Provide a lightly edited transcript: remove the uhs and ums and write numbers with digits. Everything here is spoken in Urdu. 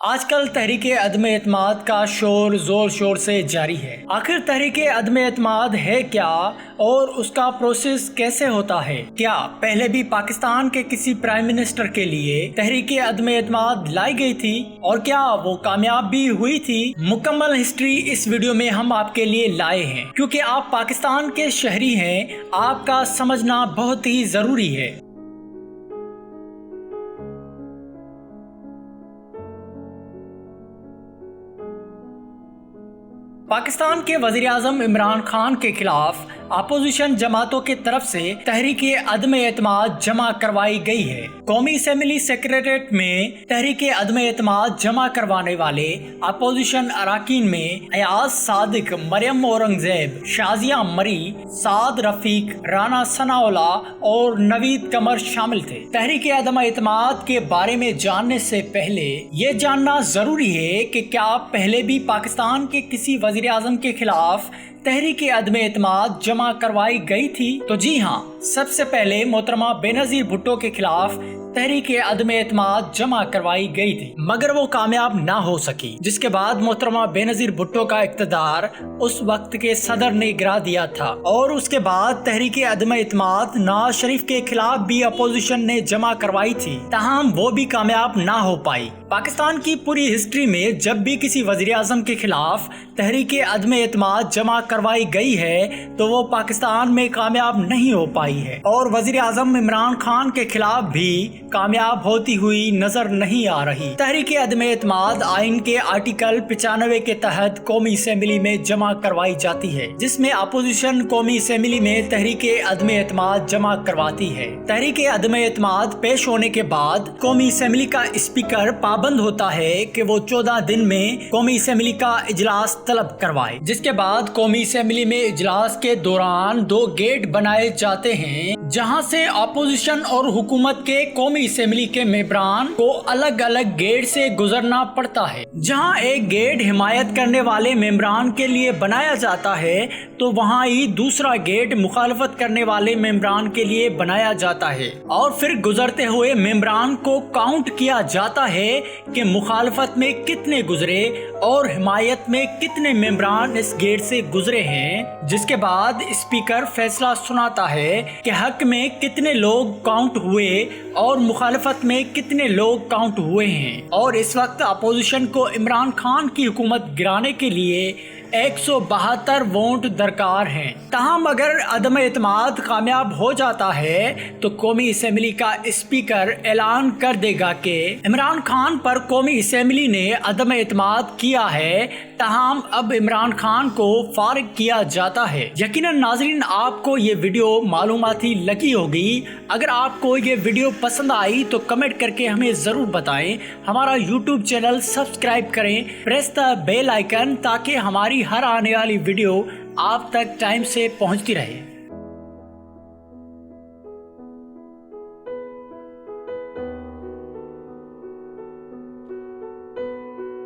آج کل تحریک عدم اعتماد کا شور زور شور سے جاری ہے۔ آخر تحریک عدم اعتماد ہے کیا اور اس کا پروسیس کیسے ہوتا ہے؟ کیا پہلے بھی پاکستان کے کسی پرائم منسٹر کے لیے تحریک عدم اعتماد لائی گئی تھی اور کیا وہ کامیاب بھی ہوئی تھی؟ مکمل ہسٹری اس ویڈیو میں ہم آپ کے لیے لائے ہیں، کیونکہ آپ پاکستان کے شہری ہیں، آپ کا سمجھنا بہت ہی ضروری ہے۔ پاکستان کے وزیر اعظم عمران خان کے خلاف اپوزیشن جماعتوں کی طرف سے تحریک عدم اعتماد جمع کروائی گئی ہے۔ قومی اسمبلی سیکریٹریٹ میں تحریک عدم اعتماد جمع کروانے والے اپوزیشن اراکین میں ایاز صادق، مریم اورنگزیب، شازیہ مری، سعد رفیق، رانا ثناء اللہ اور نوید قمر شامل تھے۔ تحریک عدم اعتماد کے بارے میں جاننے سے پہلے یہ جاننا ضروری ہے کہ کیا پہلے بھی پاکستان کے کسی وزیر اعظم کے خلاف تحریک عدم اعتماد جمع کروائی گئی تھی؟ تو جی ہاں، سب سے پہلے محترمہ بینظیر بھٹو کے خلاف تحریک عدم اعتماد جمع کروائی گئی تھی، مگر وہ کامیاب نہ ہو سکی، جس کے بعد محترمہ بینظیر بھٹو کا اقتدار اس وقت کے صدر نے گرا دیا تھا، اور اس کے بعد تحریک عدم اعتماد نواز شریف کے خلاف بھی اپوزیشن نے جمع کروائی تھی، تاہم وہ بھی کامیاب نہ ہو پائی۔ پاکستان کی پوری ہسٹری میں جب بھی کسی وزیر اعظم کے خلاف تحریک عدم اعتماد جمع کروائی گئی ہے تو وہ پاکستان میں کامیاب نہیں ہو پائی ہے، اور وزیر اعظم عمران خان کے خلاف بھی کامیاب ہوتی ہوئی نظر نہیں آ رہی۔ تحریک عدم اعتماد آئین کے آرٹیکل 95 کے تحت قومی اسمبلی میں جمع کروائی جاتی ہے، جس میں اپوزیشن قومی اسمبلی میں تحریک عدم اعتماد جمع کرواتی ہے۔ تحریک عدم اعتماد پیش ہونے کے بعد قومی اسمبلی کا اسپیکر پابند ہوتا ہے کہ وہ 14 دن میں قومی اسمبلی کا اجلاس طلب کروائے، جس کے بعد قومی اسمبلی میں اجلاس کے دوران 2 گیٹ بنائے جاتے ہیں، جہاں سے اپوزیشن اور حکومت کے قومی اسمبلی کے ممبران کو الگ الگ گیٹ سے گزرنا پڑتا ہے۔ جہاں ایک گیٹ حمایت کرنے والے ممبران کے لیے بنایا جاتا ہے تو وہاں ہی دوسرا گیٹ مخالفت کرنے والے ممبران کے لیے بنایا جاتا ہے، اور پھر گزرتے ہوئے ممبران کو کاؤنٹ کیا جاتا ہے کہ مخالفت میں کتنے گزرے اور حمایت میں کتنے ممبران اس گیٹ سے گزرے ہیں، جس کے بعد اسپیکر فیصلہ سناتا ہے کہ حق میں کتنے لوگ کاؤنٹ ہوئے اور مخالفت میں کتنے لوگ کاؤنٹ ہوئے ہیں، اور اس وقت اپوزیشن کو عمران خان کی حکومت گرانے کے لیے 172 ووٹ درکار ہیں۔ تاہم اگر عدم اعتماد کامیاب ہو جاتا ہے تو قومی اسمبلی کا اسپیکر اعلان کر دے گا کہ عمران خان پر قومی اسمبلی نے عدم اعتماد کیا ہے، تاہم اب عمران خان کو فارغ کیا جاتا ہے۔ یقیناً ناظرین، آپ کو یہ ویڈیو معلوماتی لگی ہوگی۔ اگر آپ کو یہ ویڈیو پسند آئی تو کمنٹ کر کے ہمیں ضرور بتائیں۔ ہمارا یوٹیوب چینل سبسکرائب کریں، پریس دا بیل آئیکن، تاکہ ہماری ہر آنے والی ویڈیو آپ تک ٹائم سے پہنچتی رہے۔